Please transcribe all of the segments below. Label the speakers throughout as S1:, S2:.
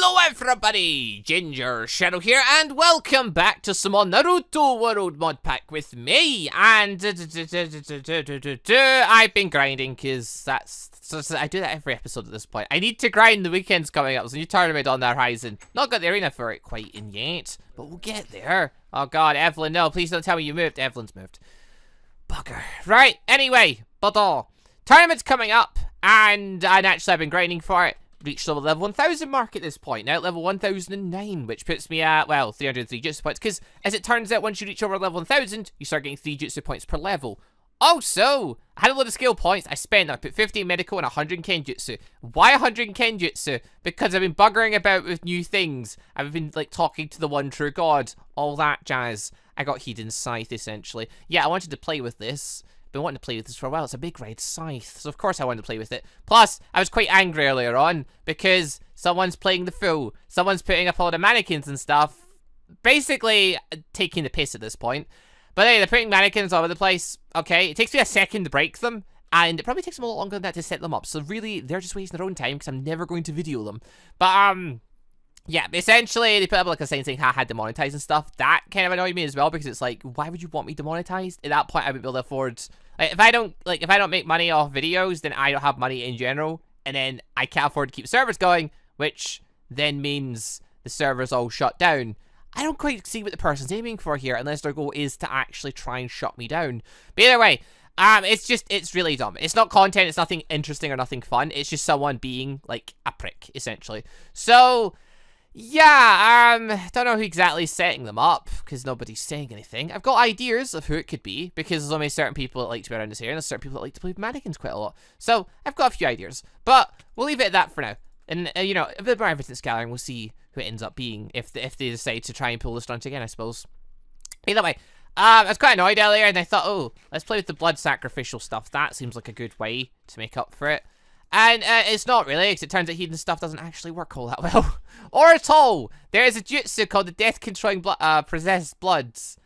S1: Hello everybody, Gingershadow here, and welcome back to some more Naruto World Modpack with me, and I've been grinding, because I do that every episode at this point. I need to grind, the weekend's coming up, so new tournament on the horizon. Not got the arena for it quite in yet, but we'll get there. Oh god, Evelyn, no, please don't tell me you moved. Evelyn's moved. Bugger. Right, anyway, tournament's coming up, and actually I've been grinding for it. Reached the level 1000 mark at this point, now at level 1009, which puts me at, well, 303 jutsu points, because as it turns out, once you reach over level 1000, you start getting 3 jutsu points per level. Also, I had a load of skill points. I put 15 medical and 100 Kenjutsu. Why 100 Kenjutsu? Because I've been buggering about with new things. I've been, like, talking to the one true god, all that jazz. I got Hidden Scythe, essentially. Yeah, I wanted to play with this. Been wanting to play with this for a while. It's a big red scythe, so of course I wanted to play with it. Plus, I was quite angry earlier on because someone's playing the fool. Someone's putting up all the mannequins and stuff. Basically, taking the piss at this point. But hey, they're putting mannequins all over the place. Okay, it takes me a second to break them, and it probably takes them a lot longer than that to set them up. So really, they're just wasting their own time because I'm never going to video them. But yeah, essentially, they put up like a sign saying, haha, demonetized and stuff. That kind of annoyed me as well, because it's like, why would you want me demonetized? At that point, I wouldn't be able to afford, like, if I don't make money off videos, then I don't have money in general, and then I can't afford to keep servers going, which then means the servers all shut down. I don't quite see what the person's aiming for here, unless their goal is to actually try and shut me down. But either way, it's really dumb. It's not content, it's nothing interesting or nothing fun, it's just someone being, like, a prick, essentially. So yeah, don't know who exactly is setting them up, because nobody's saying anything. I've got ideas of who it could be, because there's only certain people that like to be around this area, and there's certain people that like to play with mannequins quite a lot. So, I've got a few ideas, but we'll leave it at that for now. And, you know, a bit of more evidence gathering, we'll see who it ends up being, if they decide to try and pull the stunt again, I suppose. Either way, I was quite annoyed earlier, and I thought, oh, let's play with the blood sacrificial stuff. That seems like a good way to make up for it. And it's not really, because it turns out hidden stuff doesn't actually work all that well. Or at all. There is a jutsu called the Death Controlling Possessed Bloods.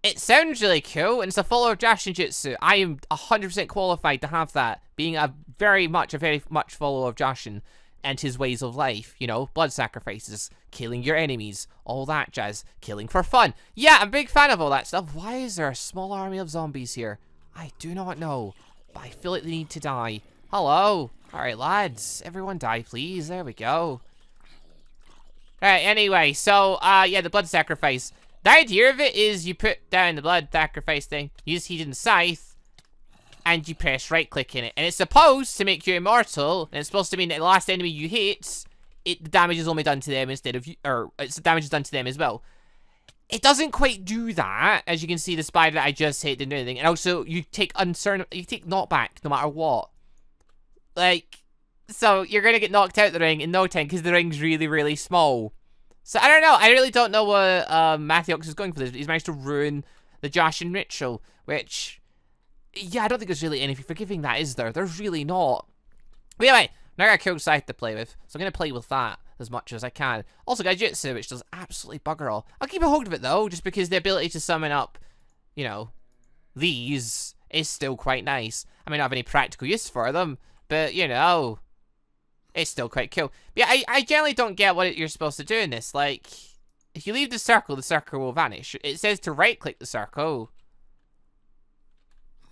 S1: It sounds really cool, and it's a follower of JASHIN jutsu. I am 100% qualified to have that, being a very much follower of JASHIN and his ways of life. You know, blood sacrifices, killing your enemies, all that jazz, killing for fun. Yeah, I'm a big fan of all that stuff. Why is there a small army of zombies here? I do not know, but I feel like they need to die. Hello. Alright, lads. Everyone die, please. There we go. Alright, anyway, so, yeah, the blood sacrifice. The idea of it is you put down the blood sacrifice thing, use Hidden Scythe, and you press right-click in it. And it's supposed to make you immortal, and it's supposed to mean that the last enemy you hit, the damage is only done to them instead of you, or the damage is done to them as well. It doesn't quite do that. As you can see, the spider that I just hit didn't do anything. And also, you take knockback no matter what. Like, so you're gonna get knocked out the ring in no time because the ring's really, really small. So I don't know. I really don't know what Mathiox is going for this. He's managed to ruin the JASHIN ritual, which, yeah, I don't think there's really anything forgiving that, is there? There's really not. But anyway, now I got a cool scythe to play with, so I'm gonna play with that as much as I can. Also got jutsu, which does absolutely bugger all. I'll keep a hold of it though, just because the ability to summon up, you know, these is still quite nice. I may not have any practical use for them, but, you know, it's still quite cool. But yeah, I generally don't get what you're supposed to do in this. Like, if you leave the circle will vanish. It says to right-click the circle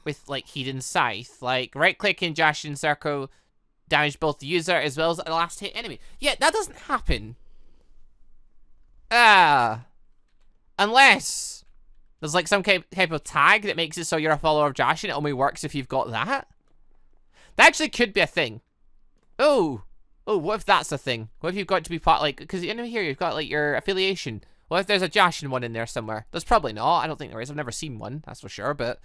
S1: with, like, Hidden Scythe. Like, right-click in JASHIN circle, damage both the user as well as the last hit enemy. Yeah, that doesn't happen. Unless there's, like, some type of tag that makes it so you're a follower of JASHIN. It only works if you've got that. That actually could be a thing. Oh, what if that's a thing? What if you've got to be part, like, because in here you've got, like, your affiliation. What if there's a JASHIN one in there somewhere? There's probably not. I don't think there is. I've never seen one, that's for sure, but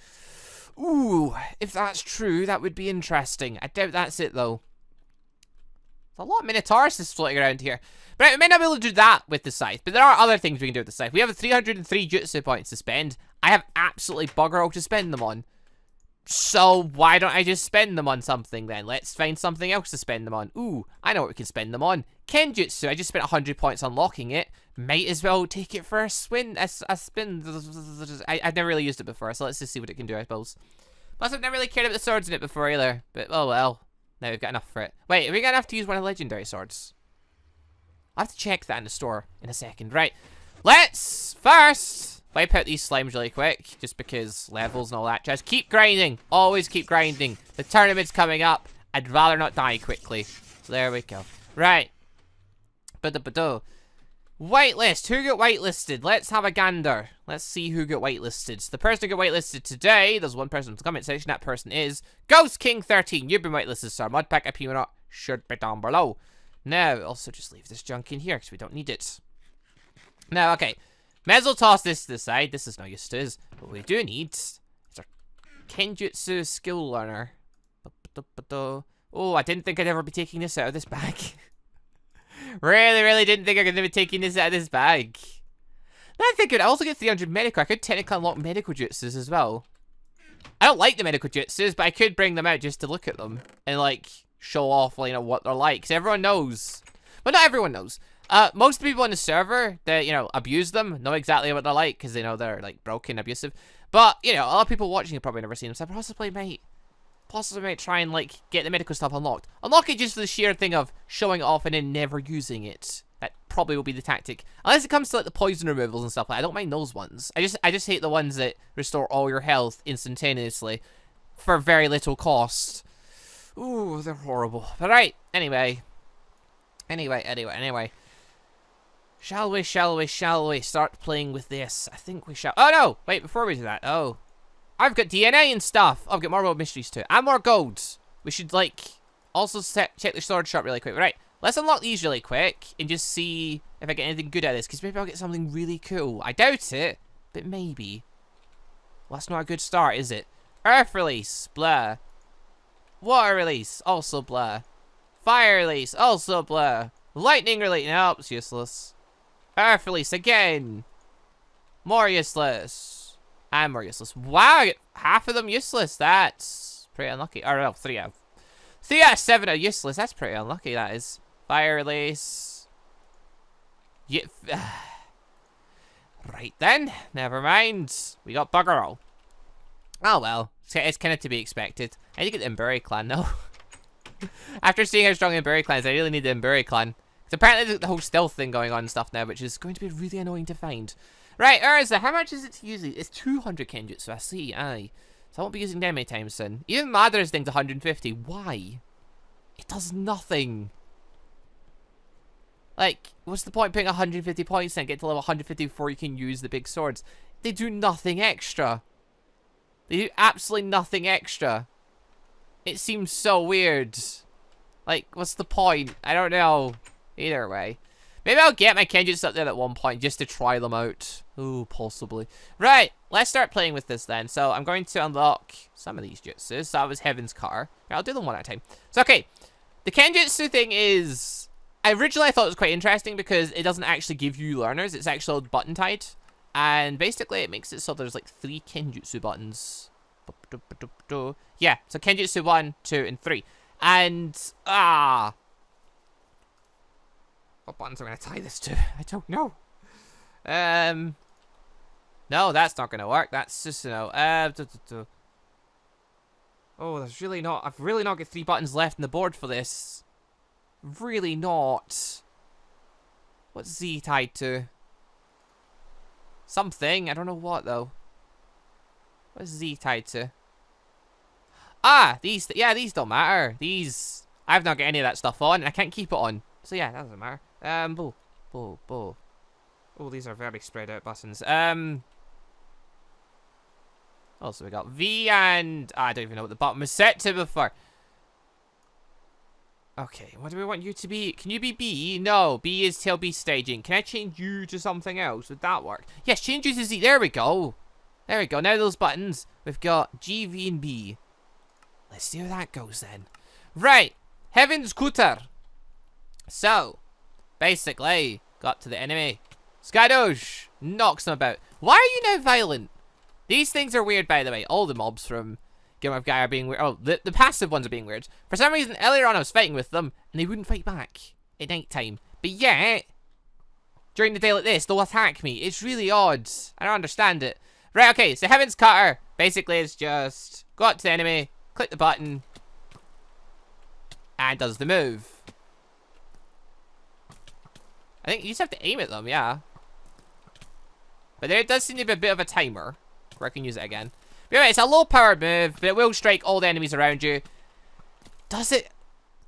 S1: ooh, if that's true, that would be interesting. I doubt that's it, though. There's a lot of Minotauruses floating around here. But we may not be able to do that with the scythe, but there are other things we can do with the scythe. We have 303 jutsu points to spend. I have absolutely bugger all to spend them on. So, why don't I just spend them on something then? Let's find something else to spend them on. Ooh, I know what we can spend them on. Kenjutsu, I just spent 100 points unlocking it. Might as well take it for a spin. I've never really used it before, so let's just see what it can do, I suppose. Plus, I've never really cared about the swords in it before either. But, oh well. Now we've got enough for it. Wait, have we got enough to use one of the legendary swords? I'll have to check that in the store in a second. Right. Let's first wipe out these slimes really quick, just because levels and all that. Just keep grinding. Always keep grinding. The tournament's coming up. I'd rather not die quickly. So there we go. Right. Whitelist. Who got whitelisted? Let's have a gander. Let's see who got whitelisted. The person who got whitelisted today, there's one person in the comment section. That person is Ghost King 13. You've been whitelisted, sir. Modpack, if you're not, should be down below. Now, also just leave this junk in here because we don't need it. Now, okay. May as well toss this to the side. This is no use to us. What we do need is our Kenjutsu skill learner. Oh, I didn't think I'd ever be taking this out of this bag. Really didn't think I was going to be taking this out of this bag. Then I think I'd also get 300 medical. I could technically unlock medical jutsus as well. I don't like the medical jutsus, but I could bring them out just to look at them. And, like, show off, you know, what they're like. Because everyone knows. But not everyone knows. Most people on the server that, you know, abuse them know exactly what they're like. Because they know they're, like, broken, abusive. But, you know, a lot of people watching have probably never seen them. So I possibly might try and, like, get the medical stuff unlocked. Unlock it just for the sheer thing of showing it off and then never using it. That probably will be the tactic. Unless it comes to, like, the poison removals and stuff like that. I don't mind those ones. I just hate the ones that restore all your health instantaneously for very little cost. Ooh, they're horrible. But right, anyway. Shall we start playing with this? I think we shall. Oh, no! Wait, before we do that. Oh. I've got DNA and stuff. I've got more world mysteries too. And more golds. We should, like, also check the sword shop really quick. Right, let's unlock these really quick and just see if I get anything good out of this. Because maybe I'll get something really cool. I doubt it, but maybe. Well, that's not a good start, is it? Earth release, blah. Water release, also blah. Fire release, also blah. Lightning release, nope, it's useless. Earth release again. More useless. And more useless. Wow, I get half of them useless. That's pretty unlucky. Or no, 3 out of 7 are useless. That's pretty unlucky, that is. Fire release. Yeah. Right then. Never mind. We got bugger all. Oh well. It's kind of to be expected. I need to get the Mburi clan though. After seeing how strong the Mburi clan is, I really need the Mburi clan. Because apparently there's the whole stealth thing going on and stuff now, which is going to be really annoying to find. Right, Urza, how much is it to use it? It's 200 Kenjutsu, I see, aye. So I won't be using them anytime soon. Even Madara's thing's 150. Why? It does nothing. Like, what's the point putting 150 points in, get to level 150 before you can use the big swords? They do nothing extra. They do absolutely nothing extra. It seems so weird. Like, what's the point? I don't know. Either way. Maybe I'll get my Kenjutsu up there at one point just to try them out. Ooh, possibly. Right, let's start playing with this then. So I'm going to unlock some of these jutsus. So that was Heaven's Cutter. I'll do them one at a time. So, okay. The Kenjutsu thing is... Originally, I thought it was quite interesting because it doesn't actually give you learners. It's actually button tied. And basically, it makes it so there's like 3 Kenjutsu buttons. Yeah, so Kenjutsu 1, 2, and 3. And, what buttons am I going to tie this to? I don't know. No, that's not going to work. That's just, you know, oh, there's really not, I've really not got 3 buttons left on the board for this. Really not. What's Z tied to? Something, I don't know what though. What's Z tied to? Ah, these don't matter. These, I've not got any of that stuff on, and I can't keep it on. So yeah, that doesn't matter. Oh, these are very spread out buttons. Also we got V and... I don't even know what the button was set to before. Okay, what do we want you to be? Can you be B? No, B is tail B staging. Can I change you to something else? Would that work? Yes, change you to Z. There we go. There we go. Now those buttons. We've got G, V, and B. Let's see how that goes then. Right. Heaven's Cutter. So, basically, got to the enemy. Skadosh knocks them about. Why are you now violent? These things are weird, by the way. All the mobs from Game of Guy are being weird. Oh, the passive ones are being weird. For some reason, earlier on I was fighting with them, and they wouldn't fight back at night time. But yet, during the day like this, they'll attack me. It's really odd. I don't understand it. Right, okay, so Heaven's Cutter basically is just go up to the enemy, click the button, and does the move. I think you just have to aim at them, yeah. But there does seem to be a bit of a timer where I can use it again. But anyway, it's a low-powered move, but it will strike all the enemies around you. Does it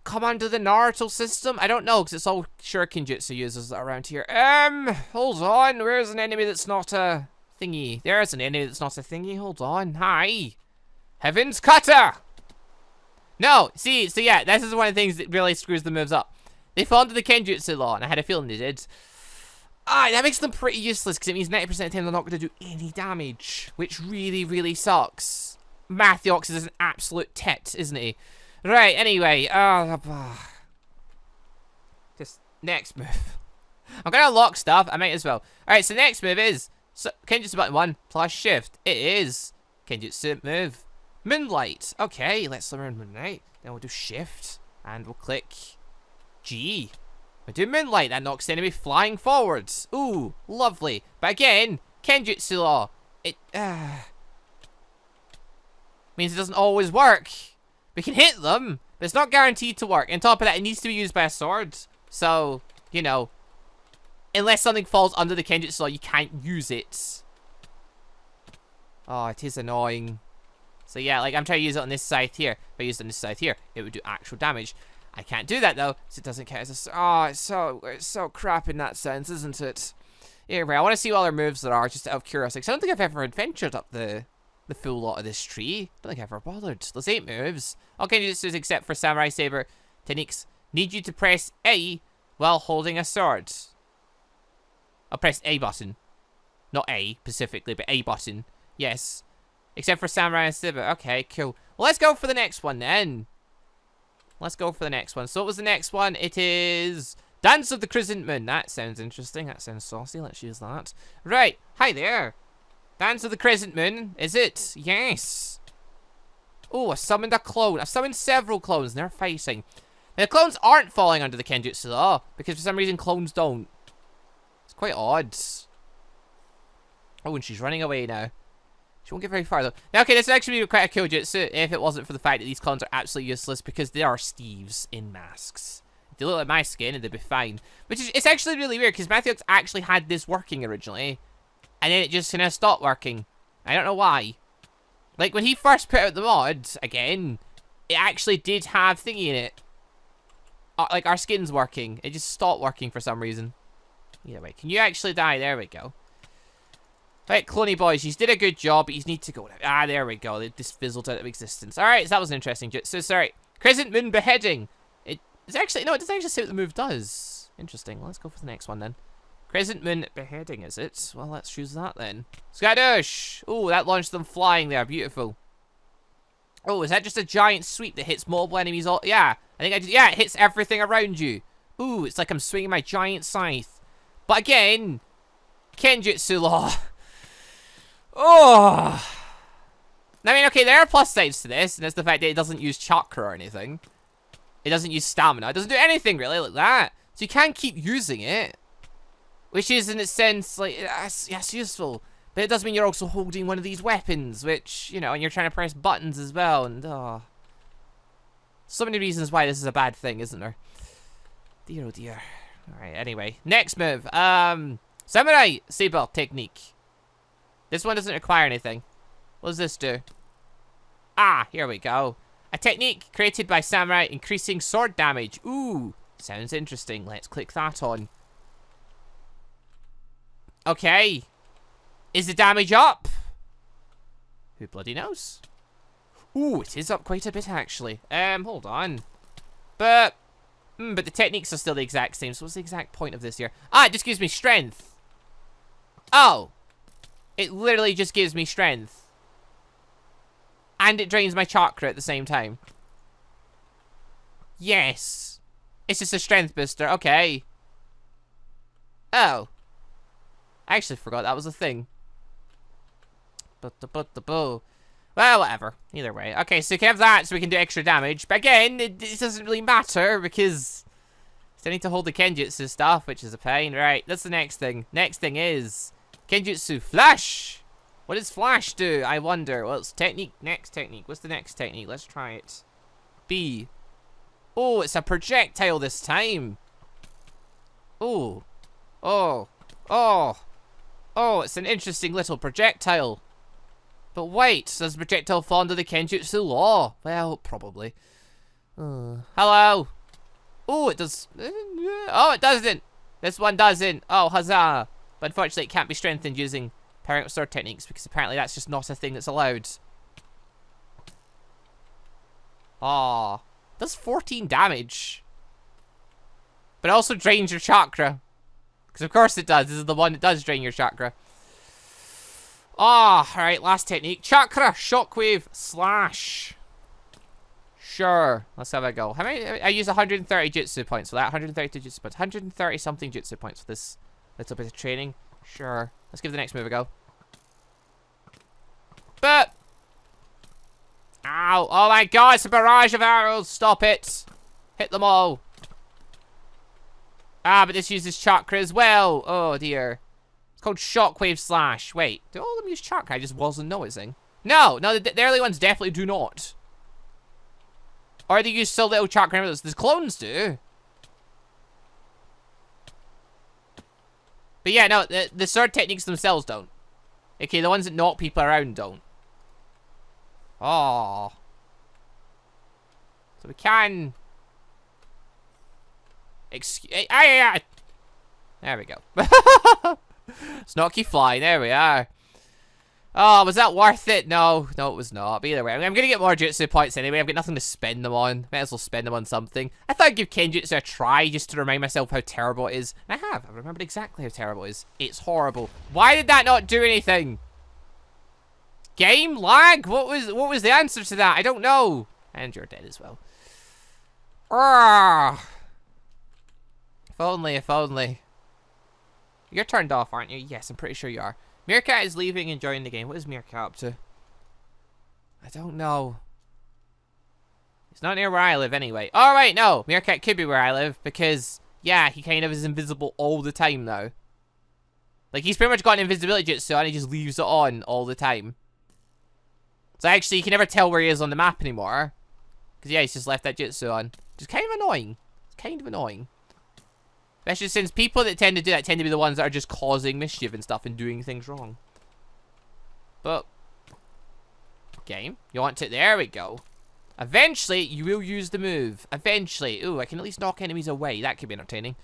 S1: come under the Naruto system? I don't know, because it's all Shuriken Jutsu users around here. Hold on. Where's an enemy that's not a thingy? There's an enemy that's not a thingy. Hold on. Hi. Heaven's Cutter! No, see, so yeah, this is one of the things that really screws the moves up. They fall under the Kenjutsu law, and I had a feeling they did. Ah, that makes them pretty useless, because it means 90% of the time they're not going to do any damage, which really, really sucks. Mathiox is an absolute tit, isn't he? Right, anyway, just next move. I'm going to unlock stuff, I might as well. Alright, so next move is Kenjutsu button 1 plus shift. It is Kenjutsu move Moonlight. Okay, let's learn Moonlight. Then we'll do shift, and we'll click G. We do Moonlight, that knocks the enemy flying forwards. Ooh, lovely. But again, Kenjutsu law. It means it doesn't always work. We can hit them, but it's not guaranteed to work. On top of that, it needs to be used by a sword. So, you know, unless something falls under the Kenjutsu law, you can't use it. Oh, it is annoying. So yeah, like I'm trying to use it on this side here. If I used it on this side here, it would do actual damage. I can't do that though, because it doesn't count as a... Oh, it's so crap in that sense, isn't it? Anyway, I want to see what other moves there are, just out of curiosity. Because I don't think I've ever adventured up the full lot of this tree. I don't think I've ever bothered. There's 8 moves. All Kenjutsus except for Samurai Saber techniques need you to press A while holding a sword. I'll press A button. Not A, specifically, but A button. Yes. Except for Samurai Saber. Okay, cool. Well, let's go for the next one then. Let's go for the next one. So what was the next one? It is Dance of the Crescent Moon. That sounds interesting. That sounds saucy. Let's use that. Right. Hi there. Dance of the Crescent Moon. Is it? Yes. Oh, I summoned a clone. I've summoned several clones and they're fighting. Now, the clones aren't falling under the Kenjutsu law because for some reason clones don't. It's quite odd. Oh, and she's running away now. She won't get very far, though. Now, okay, this would actually be quite a cool jutsu if it wasn't for the fact that these clones are absolutely useless because they are Steves in masks. If they look like my skin, they'd be fine. Which is, it's actually really weird because Mathiox actually had this working originally. And then it just kind of stopped working. I don't know why. Like, when he first put out the mod, again, it actually did have thingy in it. Like, our skin's working. It just stopped working for some reason. Yeah, wait, can you actually die? There we go. Right, cloney boys, you did a good job, but you need to go now. Ah, there we go. They just fizzled out of existence. Alright, so that was an interesting jutsu. Sorry. Crescent Moon Beheading. It's actually, no, it doesn't actually say what the move does. Interesting. Well, let's go for the next one then. Crescent Moon Beheading, is it? Well, let's choose that then. Skadoosh! Oh, that launched them flying there. Beautiful. Oh, is that just a giant sweep that hits multiple enemies all... Yeah, I think I did. Yeah, it hits everything around you. Ooh, it's like I'm swinging my giant scythe. But again, Kenjutsu law. Oh. I mean, okay, there are plus sides to this, and that's the fact that it doesn't use chakra or anything. It doesn't use stamina. It doesn't do anything really like that. So you can keep using it. Which is, in a sense, like, yes, useful. But it does mean you're also holding one of these weapons, which, you know, and you're trying to press buttons as well, and, oh. So many reasons why this is a bad thing, isn't there? Dear, oh dear. Alright, anyway. Next move. Samurai Saber technique. This one doesn't require anything. What does this do? Ah, here we go. A technique created by Samurai increasing sword damage. Ooh, sounds interesting. Let's click that on. Okay. Is the damage up? Who bloody knows? Ooh, it is up quite a bit actually. Hold on. But the techniques are still the exact same. So what's the exact point of this here? Ah, it just gives me strength. Oh. It literally just gives me strength. And it drains my chakra at the same time. Yes. It's just a strength booster. Okay. Oh. I actually forgot that was a thing. Well, whatever. Either way. Okay, so you can have that so we can do extra damage. But again, it doesn't really matter because still need to hold the Kenjutsu stuff, which is a pain. Right, that's the next thing. Next thing is Kenjutsu Flash. What does Flash do? I wonder. Well, it's technique. Next technique. What's the next technique? Let's try it. B. Oh, it's a projectile this time. Oh. Oh. Oh. Oh, it's an interesting little projectile. But wait, does the projectile fall under the Kenjutsu law? Well, probably. Hello. Oh, it does. Oh, it doesn't. This one doesn't. Oh, huzzah. But unfortunately, it can't be strengthened using powering up sword techniques because apparently that's just not a thing that's allowed. Aw. Does 14 damage. But it also drains your chakra. Because of course it does. This is the one that does drain your chakra. Ah, alright, last technique. Chakra Shockwave Slash. Sure. Let's have a go. How many? I use 130 jutsu points for that. 130 jutsu points. 130 something jutsu points for this little bit of training. Sure. Let's give the next move a go. But. Ow. Oh my god, it's a barrage of arrows. Stop it. Hit them all. Ah, but this uses chakra as well. Oh dear. It's called Shockwave Slash. Wait, do all of them use chakra? I just wasn't noticing. No, the early ones definitely do not. Or they use so little chakra emeralds. The clones do. But yeah, no, the sword techniques themselves don't. Okay, the ones that knock people around don't. Oh. So we can... There we go. Snocky fly, there we are. Oh, was that worth it? No, it was not. But either way, I'm gonna get more jutsu points anyway. I've got nothing to spend them on. Might as well spend them on something. I thought I'd give Kenjutsu a try just to remind myself how terrible it is. And I have. I've remembered exactly how terrible it is. It's horrible. Why did that not do anything? Game lag? What was the answer to that? I don't know. And you're dead as well. Arrgh. If only. You're turned off, aren't you? Yes, I'm pretty sure you are. Meerkat is leaving and joining the game. What is Meerkat up to? I don't know. It's not near where I live anyway. Alright, no. Meerkat could be where I live because, yeah, he kind of is invisible all the time now. Like, he's pretty much got an invisibility jutsu and he just leaves it on all the time. So actually, you can never tell where he is on the map anymore. Because, yeah, he's just left that jutsu on. Which is kind of annoying. It's kind of annoying. Especially since people that tend to do that tend to be the ones that are just causing mischief and stuff and doing things wrong. But, game, you want to, there we go. Eventually, you will use the move. Eventually. Ooh, I can at least knock enemies away. That could be entertaining.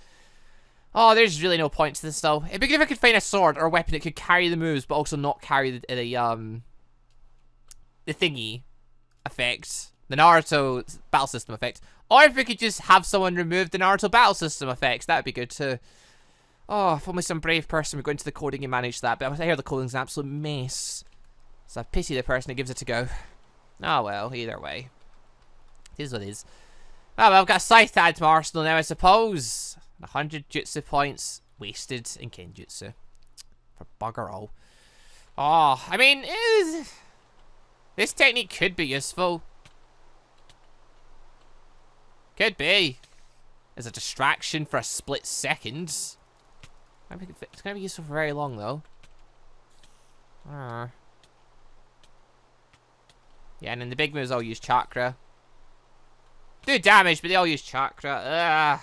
S1: Oh, there's really no point to this though. It'd be good if I could find a sword or a weapon that could carry the moves, but also not carry the thingy effect. The Naruto battle system effect. Or if we could just have someone remove the Naruto battle system effects, that would be good too. Oh, if only some brave person would go into the coding and manage that. But I hear the coding's an absolute mess. So I pity the person who gives it a go. Oh well, either way. It is what it is. Oh well, I've got a scythe to add to my arsenal now, I suppose. 100 jutsu points wasted in Kenjutsu. For bugger all. Oh, I mean, this technique could be useful. Could be. As a distraction for a split second. I think it's going to be useful for very long, though. Yeah, and then the big moves all use chakra. Do damage, but they all use chakra.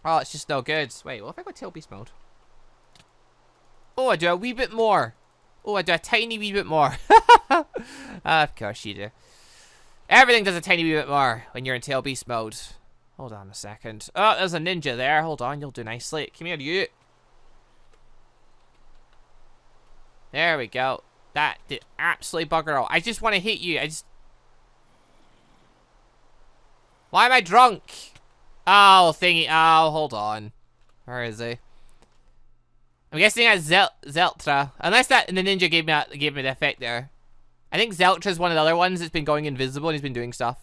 S1: Oh, it's just no good. Wait, what if I go tail beast mode? Oh, I do a wee bit more. Oh, I do a tiny wee bit more. Of course you do. Everything does a tiny wee bit more when you're in tail beast mode. Hold on a second. Oh, there's a ninja there. Hold on, you'll do nicely. Come here, you. There we go. That did absolutely bugger all. I just want to hit you. Why am I drunk? Oh, thingy. Oh, hold on. Where is he? I'm guessing that's Zeltra. Unless that and the ninja gave me the effect there. I think Zeltra's one of the other ones that's been going invisible and he's been doing stuff.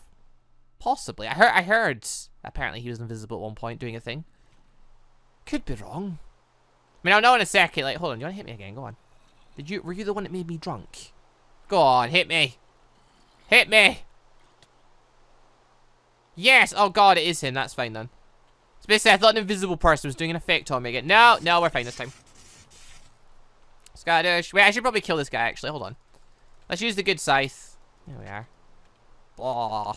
S1: Possibly. I heard apparently he was invisible at one point doing a thing. Could be wrong. I mean, I'll know in a second. Like, hold on. You want to hit me again? Go on. Were you the one that made me drunk? Go on, hit me. Hit me. Yes. Oh god, it is him. That's fine then. So basically, I thought an invisible person was doing an effect on me again. No, we're fine this time. Skadoosh. Wait, I should probably kill this guy actually. Hold on. Let's use the good scythe. There we are. Oh.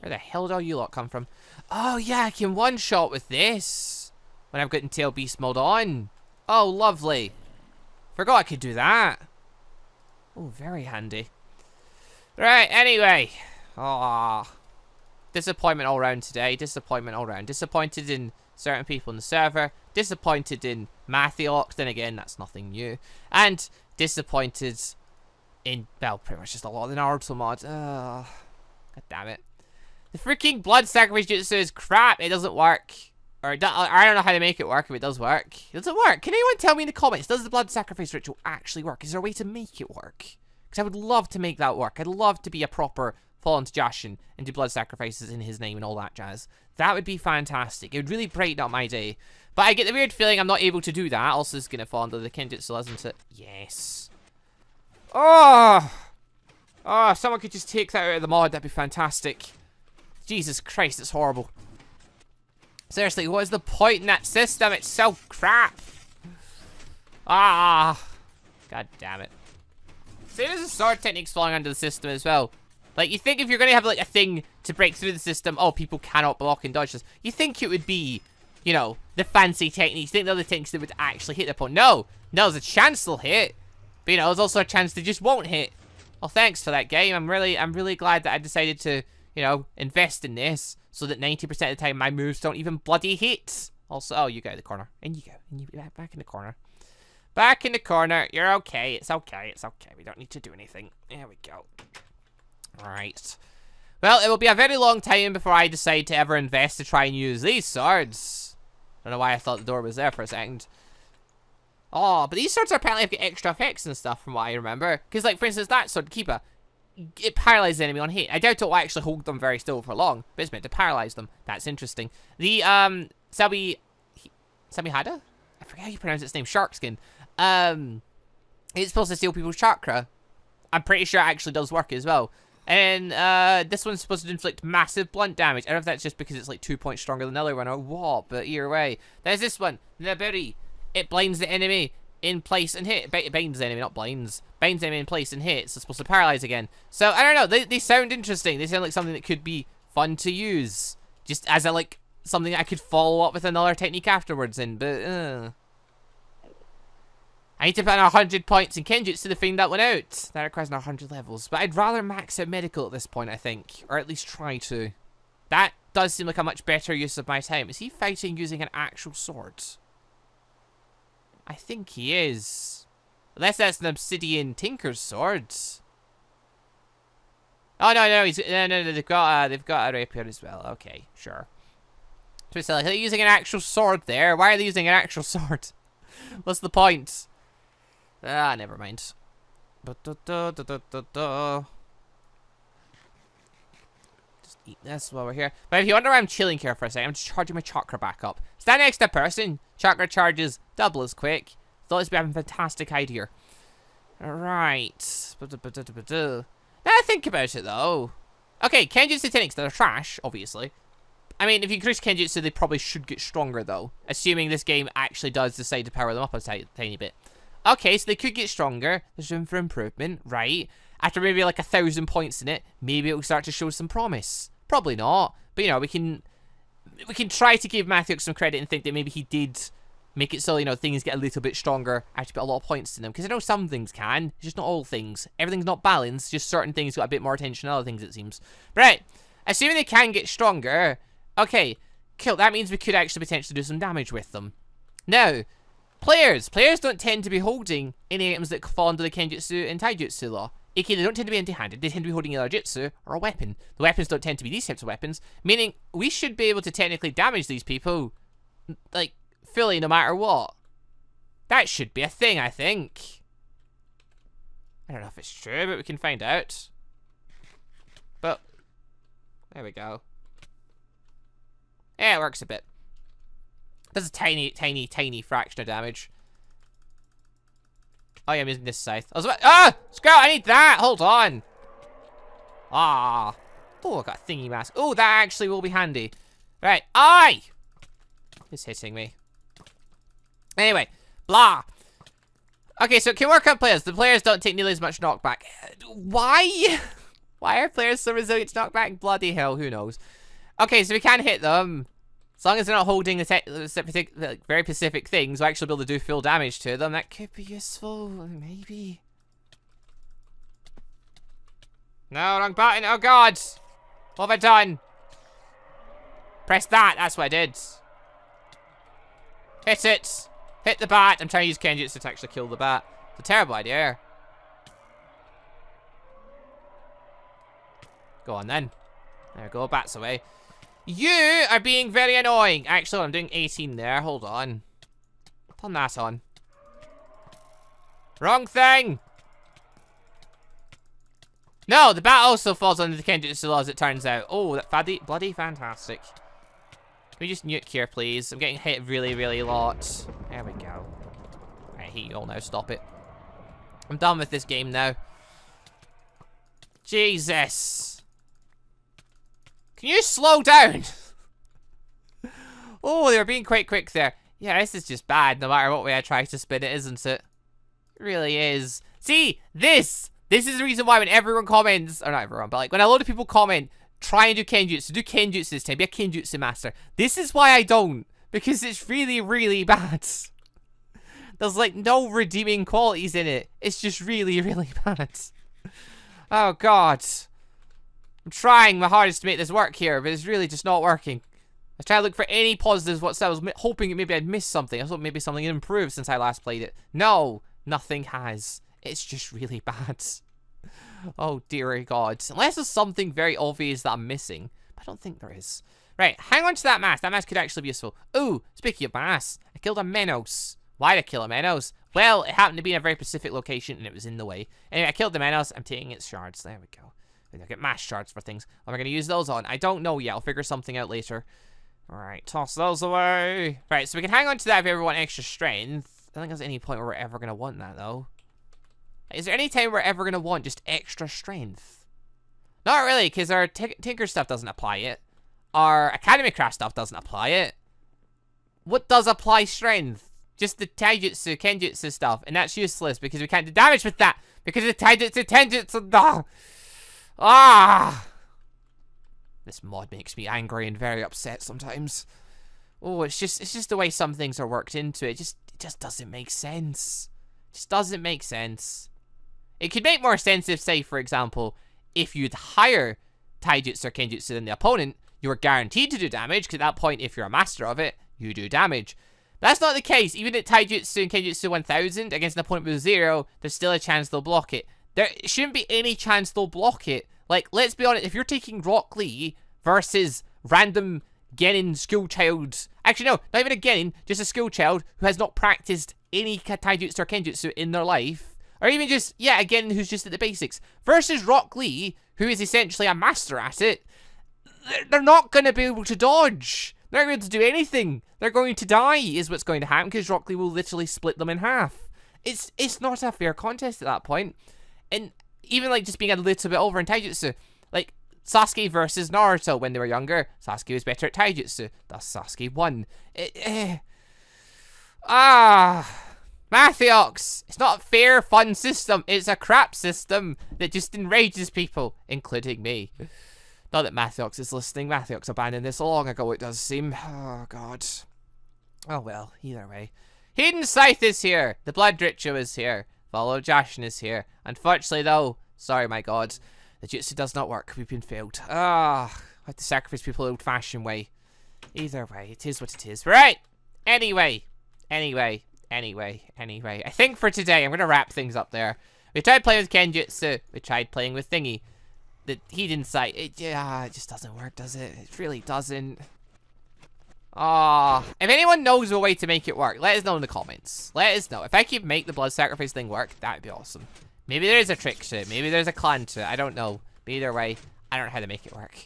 S1: Where the hell did all you lot come from? Oh, yeah, I can one-shot with this when I've got Tail Beast mode on. Oh, lovely. Forgot I could do that. Oh, very handy. Right, anyway. Ah, disappointment all round today. Disappointment all round. Disappointed in certain people in the server. Disappointed in Mathiok. Then again, that's nothing new. And disappointed in, well, pretty much just a lot of the Naruto mods. God damn it. The freaking blood sacrifice jutsu is crap. It doesn't work. Or I don't know how to make it work if it does work. It doesn't work. Can anyone tell me in the comments, does the blood sacrifice ritual actually work? Is there a way to make it work? Because I would love to make that work. I'd love to be a proper fallen to JASHIN and do blood sacrifices in his name and all that jazz. That would be fantastic. It would really brighten up my day. But I get the weird feeling I'm not able to do that. Also, it's going to fall under the Kenjutsu, isn't it? Yes. Oh! Oh, if someone could just take that out of the mod, that'd be fantastic. Jesus Christ, it's horrible. Seriously, what is the point in that system? It's so crap. Ah. God damn it. See, there's a sword techniques falling under the system as well. Like, you think if you're going to have, like, a thing to break through the system, oh, people cannot block and dodge this. You think it would be, you know, the fancy techniques. You think the other techniques that would actually hit the opponent. No. No, there's a chance they'll hit. But, you know, there's also a chance they just won't hit. Well, thanks for that game. I'm really glad that I decided to, you know, invest in this. So that 90% of the time my moves don't even bloody hit. Also, oh, you go in the corner. In you go. And you back in the corner. Back in the corner. You're okay. It's okay. It's okay. We don't need to do anything. There we go. Alright. Well, it will be a very long time before I decide to ever invest to try and use these swords. I don't know why I thought the door was there for a second. Oh, but these swords are apparently have got extra effects and stuff from what I remember. Because, like, for instance, that sword keeper, it paralyzes the enemy on hit. I doubt it will actually hold them very still for long, but it's meant to paralyze them. That's interesting. The, Samihada? I forget how you pronounce its name. Shark skin. It's supposed to steal people's chakra. I'm pretty sure it actually does work as well. And, this one's supposed to inflict massive blunt damage. I don't know if that's just because it's, like, 2 points stronger than the other one or what, but either way. There's this one. Naburi. It blinds the enemy in place and hit. It binds the enemy, not blinds. Binds the enemy in place and hits. It's supposed to paralyze again. So, I don't know. They sound interesting. They sound like something that could be fun to use. Just as a, like, something I could follow up with another technique afterwards in, but, I need to put in 100 points in Kenjutsu to find that one out. That requires 100 levels. But I'd rather max out medical at this point, I think. Or at least try to. That does seem like a much better use of my time. Is he fighting using an actual sword? I think he is. Unless that's an obsidian tinker's sword. Oh, no, he's... No, they've got a rapier as well. Okay, sure. So it's like, are they using an actual sword there? Why are they using an actual sword? What's the point? Ah, never mind. Just eat this while we're here. But if you wonder why I'm chilling here for a second, I'm just charging my chakra back up. Stand next to a person. Chakra charges double as quick. Thought this would be a fantastic idea. Alright. Now I think about it though. Okay, Kenjutsu techniques, they're trash, obviously. I mean, if you increase Kenjutsu, they probably should get stronger though. Assuming this game actually does decide to power them up a tiny bit. Okay, so they could get stronger. There's room for improvement, right? After maybe like 1,000 points in it, maybe it will start to show some promise. Probably not, but you know, we can try to give Mathiok some credit and think that maybe he did make it so, you know, things get a little bit stronger after you put a lot of points in them. Because I know some things can, just not all things. Everything's not balanced, just certain things got a bit more attention than other things, it seems. Right, assuming they can get stronger, okay, cool, that means we could actually potentially do some damage with them. Now, Players don't tend to be holding any items that fall under the Kenjutsu and Taijutsu law. aka they don't tend to be empty-handed, they tend to be holding either a jutsu or a weapon. The weapons don't tend to be these types of weapons, meaning we should be able to technically damage these people, like, fully no matter what. That should be a thing, I think. I don't know if it's true, but we can find out. But, there we go. Yeah, it works a bit. Does a tiny fraction of damage. Oh yeah, I'm using this scythe. I was about— ah! Scout, I need that! Hold on! Ah. Oh, I got a thingy mask. Oh, that actually will be handy. Right, aye! It's hitting me. Anyway, blah. Okay, so it can work on players. The players don't take nearly as much knockback. Why? Why are players so resilient to knockback? Bloody hell, who knows? Okay, so we can hit them. As long as they're not holding the very specific things, we'll actually be able to do full damage to them. That could be useful, maybe. No, wrong button. Oh, God. What have I done? Press that. That's what I did. Hit it. Hit the bat. I'm trying to use Kenjutsu to actually kill the bat. It's a terrible idea. Go on, then. There we go. Bat's away. You are being very annoying. Actually, I'm doing 18 there. Hold on. Turn that on. Wrong thing. No, the bat also falls under the Kenjutsu law, as it turns out. Oh, that bloody fantastic. Can we just nuke here, please? I'm getting hit really, really a lot. There we go. I hate you all now. Stop it. I'm done with this game now. Jesus. Can you slow down? Oh, they were being quite quick there. Yeah, this is just bad no matter what way I try to spin it, isn't it? It really is. See, this is the reason why when everyone comments, or not everyone, but like when a lot of people comment, try and do Kenjutsu this time, be a Kenjutsu master. This is why I don't, because it's really, really bad. There's like no redeeming qualities in it. It's just really, really bad. Oh, God. I'm trying my hardest to make this work here, but it's really just not working. I try to look for any positives whatsoever. I was hoping maybe I'd missed something. I thought maybe something had improved since I last played it. No, nothing has. It's just really bad. Oh, dear God. Unless there's something very obvious that I'm missing. But I don't think there is. Right, hang on to that mask. That mask could actually be useful. Ooh, speaking of mask, I killed a Menos. Why did I kill a Menos? Well, it happened to be in a very specific location and it was in the way. Anyway, I killed the Menos. I'm taking its shards. There we go. I get mass shards for things. What am I going to use those on? I don't know yet. I'll figure something out later. Alright, toss those away. Right, so we can hang on to that if we ever want extra strength. I don't think there's any point where we're ever going to want that, though. Is there any time we're ever going to want just extra strength? Not really, because our Tinker stuff doesn't apply it. Our Academy Craft stuff doesn't apply it. What does apply strength? Just the Taijutsu, Kenjutsu stuff. And that's useless because we can't do damage with that. Because the Taijutsu, Tenjutsu... Ah! This mod makes me angry and very upset sometimes. Oh, it's just the way some things are worked into it. It just doesn't make sense. It just doesn't make sense. It could make more sense if, say, for example, if you'd higher Taijutsu or Kenjutsu than the opponent, you were guaranteed to do damage, because at that point, if you're a master of it, you do damage. That's not the case. Even at Taijutsu and Kenjutsu 1000, against an opponent with 0, there's still a chance they'll block it. There shouldn't be any chance they'll block it. Like, let's be honest, if you're taking Rock Lee versus random Genin school child, actually no, not even a Genin, just a school child who has not practiced any Taijutsu or Kenjutsu in their life, or even just, yeah, a Genin who's just at the basics, versus Rock Lee, who is essentially a master at it, they're not going to be able to dodge. They're not going to be able to do anything. They're going to die, is what's going to happen, because Rock Lee will literally split them in half. It's not a fair contest at that point. And even, like, just being a little bit over in Taijutsu, like, Sasuke versus Naruto when they were younger, Sasuke was better at Taijutsu, thus Sasuke won. Mathiox! It's not a fair, fun system, it's a crap system that just enrages people, including me. Not that Mathiox is listening, Mathiox abandoned this long ago, it does seem. Oh, God. Oh, well, either way. Hidden Scythe is here, the Blood Ritual is here, Follow JASHIN is here. Unfortunately, though, sorry, my God, the jutsu does not work. We've been failed. I have to sacrifice people the old-fashioned way. Either way, it is what it is. Right. Anyway. I think for today, I'm going to wrap things up there. We tried playing with Kenjutsu. We tried playing with Thingy. The Hidden Sight. It just doesn't work, does it? It really doesn't. If anyone knows a way to make it work, let us know in the comments. Let us know. If I could make the blood sacrifice thing work, that'd be awesome. Maybe there is a trick to it. Maybe there's a clan to it. I don't know. But either way, I don't know how to make it work.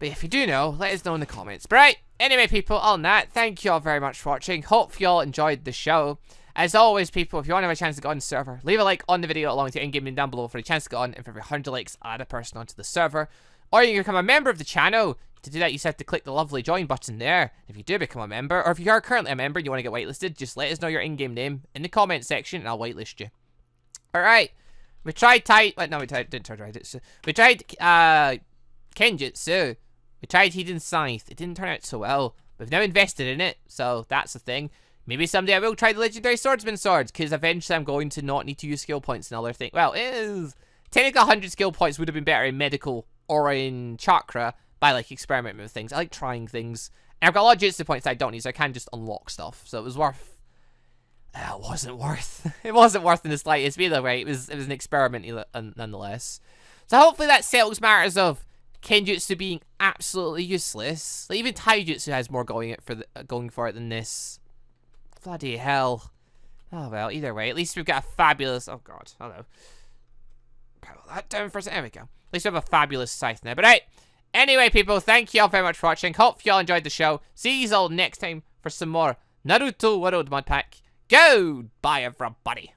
S1: But if you do know, let us know in the comments. But right, anyway, people, on that, thank you all very much for watching. Hope you all enjoyed the show. As always, people, if you want to have a chance to get on the server, leave a like on the video along with your in-game name down below for a chance to get on. And for every 100 likes, add a person onto the server. Or you can become a member of the channel. To do that, you just have to click the lovely join button there. If you do become a member, or if you are currently a member and you want to get whitelisted, just let us know your in-game name in the comment section and I'll whitelist you. Alright, We tried no, didn't try Raijutsu. We tried Kenjutsu. We tried Hidden Scythe. It didn't turn out so well. We've now invested in it, so that's the thing. Maybe someday I will try the Legendary Swordsman swords, because eventually I'm going to not need to use skill points and other things. Well, it is technically 100 skill points would have been better in medical or in chakra by like experimenting with things. I like trying things. And I've got a lot of jutsu points that I don't need, so I can just unlock stuff. So it was worth. It wasn't worth. It wasn't worth in the slightest. But either way, it was an experiment nonetheless. So hopefully that settles matters of Kenjutsu being absolutely useless. Like even Taijutsu has more going for it than this. Bloody hell. Oh well, either way, at least we've got a fabulous. Oh god, hello. Put that down for a second. There we go. At least we have a fabulous scythe now. But right. Anyway, people, thank you all very much for watching. Hope you all enjoyed the show. See you all next time for some more Naruto World Modpack. Goodbye, everybody.